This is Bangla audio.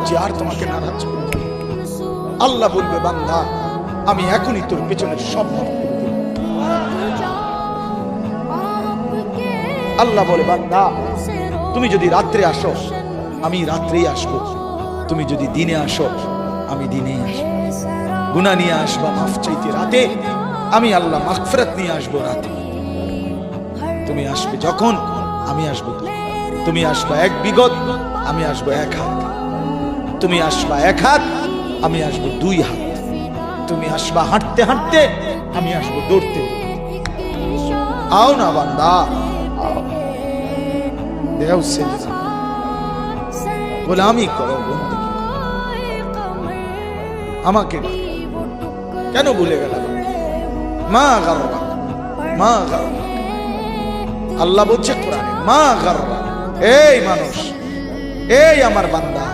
যে আর তোমাকে নারাজ করব না। আল্লাহ বলবে বান্দা আমি এখনই তোর পেছনের সব মাফ করে দেব। আল্লাহ বলে বান্দা তুমি যদি রাত্রে আসো আমি রাত্রেই আসবো, তুমি যদি দিনে আসো আমি দিনেই আসবো। গুনাহ নিয়ে আসবা মাফ চাইতে রাতে, আমি আল্লাহ মাগফিরাত নিয়ে আসবো রাতে। তুমি আসবে যখন আমি আসবো, তুমি আসবা এক বিগত আমি আসবো এক হাত, তুমি আসবা এক হাত আমি আসবো দুই হাত, তুমি আসবা হাঁটতে হাঁটতে আমি আসবো দৌড়তে। আও না বান্দা আও, দেও সেজদা গোলামি করো, বন্দেগী করো, আমাকে কেন ভুলে গেল? মা গাররা মা গাররা, আল্লাহ বলছে কোরআনে মা গাররা, এই মানুষ এই আমার বান্দা